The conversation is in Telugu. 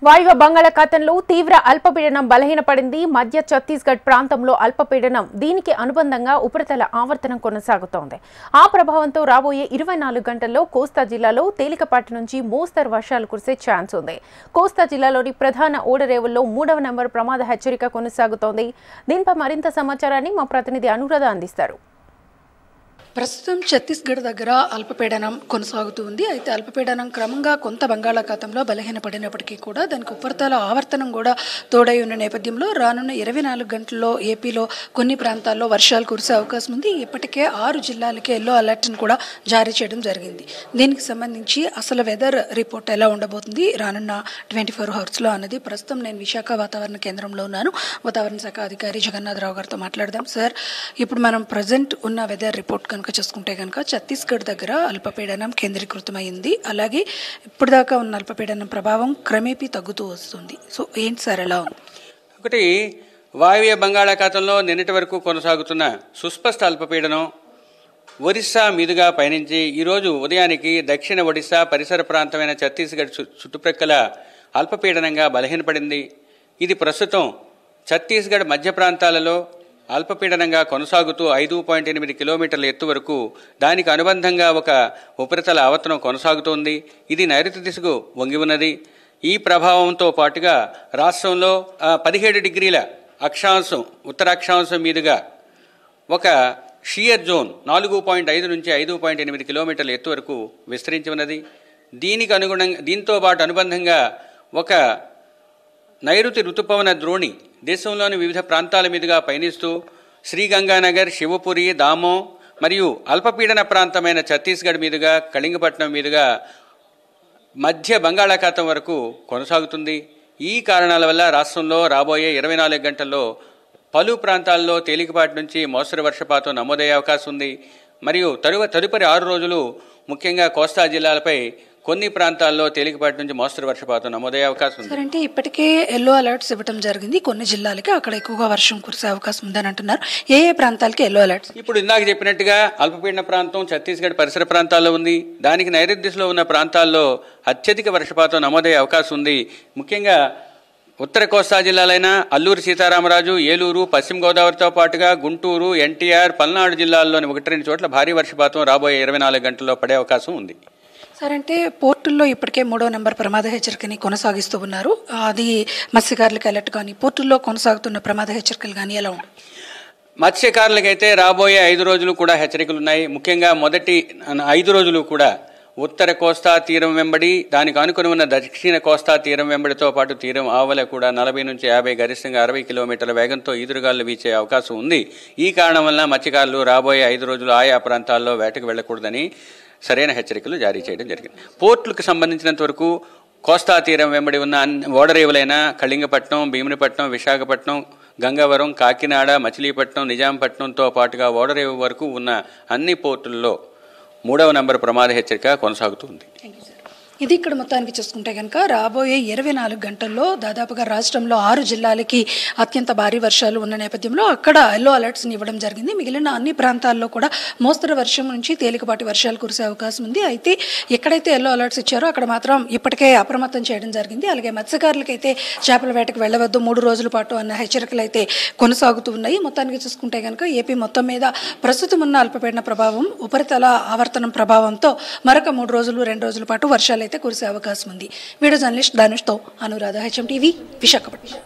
వాయువ్య బంగాళాఖాతంలో తీవ్ర అల్పపీడనం బలహీనపడింది. మధ్య ఛత్తీస్గఢ్ ప్రాంతంలో అల్పపీడనం దీనికి అనుబంధంగా ఉపరితల ఆవర్తనం కొనసాగుతోంది. ఆ ప్రభావంతో రాబోయే 24 గంటల్లో కోస్తా జిల్లాలో తేలికపాటి నుంచి మోస్తరు వర్షాలు కురిసే ఛాన్స్ ఉంది. కోస్తా జిల్లాలోని ప్రధాన ఓడరేవుల్లో 3వ నెంబర్ ప్రమాద హెచ్చరిక కొనసాగుతోంది. దీనిపై మరింత సమాచారాన్ని మా ప్రతినిధి అనురాధ అందిస్తారు. ప్రస్తుతం ఛత్తీస్గఢ్ దగ్గర అల్పపీడనం కొనసాగుతుంది. అయితే అల్పపీడనం క్రమంగా కొంత బంగాళాఖాతంలో బలహీనపడినప్పటికీ కూడా దానికి ఉపరితల ఆవర్తనం కూడా తోడై ఉన్న నేపథ్యంలో రానున్న 24 గంటల్లో ఏపీలో కొన్ని ప్రాంతాల్లో వర్షాలు కురిసే అవకాశం ఉంది. ఇప్పటికే 6 జిల్లాలకి ఎల్లో అలర్ట్ను కూడా జారీ చేయడం జరిగింది. దీనికి సంబంధించి అసలు వెదర్ రిపోర్ట్ ఎలా ఉండబోతుంది రానున్న 24 అవర్స్లో అన్నది ప్రస్తుతం నేను విశాఖ వాతావరణ కేంద్రంలో ఉన్నాను. వాతావరణ శాఖ అధికారి జగన్నాథరావు గారితో మాట్లాడదాం. సార్, ఇప్పుడు మనం ప్రజెంట్ ఉన్న వెదర్ రిపోర్ట్ చూసుకుంటే కనుక ఛత్తీస్గఢ్ దగ్గర అల్పపీడనం కేంద్రీకృతమైంది. అలాగే ఇప్పుడు దాకా ఉన్న అల్పపీడనం ప్రభావం క్రమేపీ తగ్గుతూ వస్తుంది. సో ఏంటి సార్ ఎలా ఉంది? ఒకటి, వాయువ్య బంగాళాఖాతంలో నిన్నటి వరకు కొనసాగుతున్న సుస్పష్ట అల్పపీడనం ఒరిస్సా మీదుగా పయనించి ఈరోజు ఉదయానికి దక్షిణ ఒడిశా పరిసర ప్రాంతమైన ఛత్తీస్గఢ్ చుట్టుప్రక్కల అల్పపీడనంగా బలహీనపడింది. ఇది ప్రస్తుతం ఛత్తీస్గఢ్ మధ్య ప్రాంతాలలో అల్పపీడనంగా కొనసాగుతూ 5.8 కిలోమీటర్ల ఎత్తు వరకు దానికి అనుబంధంగా ఒక ఉపరితల ఆవర్తనం కొనసాగుతోంది. ఇది నైరుతి దిశకు వంగి ఉన్నది. ఈ ప్రభావంతో పాటుగా రాష్ట్రంలో 17 డిగ్రీల అక్షాంశం ఉత్తరాక్షాంశం మీదుగా ఒక షియర్ జోన్ 4.5 నుంచి 5.8 కిలోమీటర్ల ఎత్తు వరకు విస్తరించి ఉన్నది. దీంతో పాటు అనుబంధంగా ఒక నైరుతి ఋతుపవన ద్రోణి దేశంలోని వివిధ ప్రాంతాల మీదుగా పయనిస్తూ శ్రీగంగానగర్, శివపురి, దామో మరియు అల్పపీడన ప్రాంతమైన ఛత్తీస్గఢ్ మీదుగా కళింగపట్నం మీదుగా మధ్య బంగాళాఖాతం వరకు కొనసాగుతుంది. ఈ కారణాల వల్ల రాష్ట్రంలో రాబోయే 24 గంటల్లో పలు ప్రాంతాల్లో తేలికపాటి నుంచి మోస్తరు వర్షపాతం నమోదయ్యే అవకాశం ఉంది. మరియు తదుపరి 6 రోజులు ముఖ్యంగా కోస్తా జిల్లాలపై కొన్ని ప్రాంతాల్లో తేలికపాటి నుంచి మోస్తరు వర్షపాతం నమోదయ్యే అవకాశం ఉంది. సార్, అంటే ఇప్పటికే ఎల్లో అలర్ట్స్ ఇవ్వడం జరిగింది. కొన్ని జిల్లాలకి అక్కడ ఎక్కువగా వర్షం కురిసే అవకాశం ఉందని అంటున్నారు. ఏ ప్రాంతాలకి ఎల్లో అలర్ట్స్? ఇప్పుడు ఇందాక చెప్పినట్టుగా అల్పపీడన ప్రాంతం ఛత్తీస్గఢ్ పరిసర ప్రాంతాల్లో ఉంది. దానికి నైరుతి దిశలో ఉన్న ప్రాంతాల్లో అత్యధిక వర్షపాతం నమోదయ్యే అవకాశం ఉంది. ముఖ్యంగా ఉత్తర కోస్తా జిల్లాలైన అల్లూరు సీతారామరాజు, ఏలూరు, పశ్చిమ గోదావరితో పాటుగా గుంటూరు, ఎన్టీఆర్, పల్నాడు జిల్లాల్లోని 1-2 చోట్ల భారీ వర్షపాతం రాబోయే 24 గంటల్లో పడే అవకాశం ఉంది. సార్, అంటే పోర్టుల్లో ఇప్పటికే 3వ నెంబర్ ప్రమాద హెచ్చరికని కొనసాగిస్తూ ఉన్నారు. అది మత్స్యకారులకు అలర్ట్ కానీ పోర్టుల్లో కొనసాగుతున్న ప్రమాద హెచ్చరికలు కానీ ఎలా ఉంది? మత్స్యకారులకైతే రాబోయే 5 రోజులు కూడా హెచ్చరికలు ఉన్నాయి. ముఖ్యంగా మొదటి 5 రోజులు కూడా ఉత్తర కోస్తా తీరం వెంబడి దానికి ఆనుకుని ఉన్న దక్షిణ కోస్తా తీరం వెంబడితో పాటు తీరం ఆవల కూడా 40 నుంచి 50 గరిష్టంగా 60 కిలోమీటర్ల వేగంతో ఈదురుగాలు వీచే అవకాశం ఉంది. ఈ కారణం వల్ల మత్స్యకారులు రాబోయే 5 రోజులు ఆయా ప్రాంతాల్లో వేటకు వెళ్లకూడదని సరైన హెచ్చరికలు జారీ చేయడం జరిగింది. పోర్టులకు సంబంధించినంత వరకు కోస్తా తీరం వెంబడి ఉన్న ఓడరేవులైన కళింగపట్నం, భీమునిపట్నం, విశాఖపట్నం, గంగవరం, కాకినాడ, మచిలీపట్నం, నిజాంపట్నంతో పాటుగా ఓడరేవు వరకు ఉన్న అన్ని పోర్టుల్లో 3వ నెంబర్ ప్రమాద హెచ్చరిక కొనసాగుతుంది. ఇది ఇక్కడ మొత్తానికి చూసుకుంటే కనుక రాబోయే 24 గంటల్లో దాదాపుగా రాష్ట్రంలో 6 జిల్లాలకి అత్యంత భారీ వర్షాలు ఉన్న నేపథ్యంలో అక్కడ ఎల్లో అలర్ట్స్ని ఇవ్వడం జరిగింది. మిగిలిన అన్ని ప్రాంతాల్లో కూడా మోస్తరు వర్షం నుంచి తేలికపాటి వర్షాలు కురిసే అవకాశం ఉంది. అయితే ఎక్కడైతే ఎల్లో అలర్ట్స్ ఇచ్చారో అక్కడ మాత్రం ఇప్పటికే అప్రమత్తం చేయడం జరిగింది. అలాగే మత్స్యకారులకైతే చేపల వేటకు వెళ్లవద్దు, 3 రోజుల పాటు అన్న హెచ్చరికలు అయితే కొనసాగుతూ ఉన్నాయి. మొత్తానికి చూసుకుంటే కనుక ఏపీ మొత్తం మీద ప్రస్తుతం ఉన్న అల్పపీడన ప్రభావం, ఉపరితల ఆవర్తనం ప్రభావంతో మరొక 3 రోజులు 2 రోజుల పాటు వర్షాలు అయితే కురిసే అవకాశం ఉంది. వీడియో జర్నలిస్ట్ ధనుష్తో అనురాధ, HM TV, విశాఖపట్నం.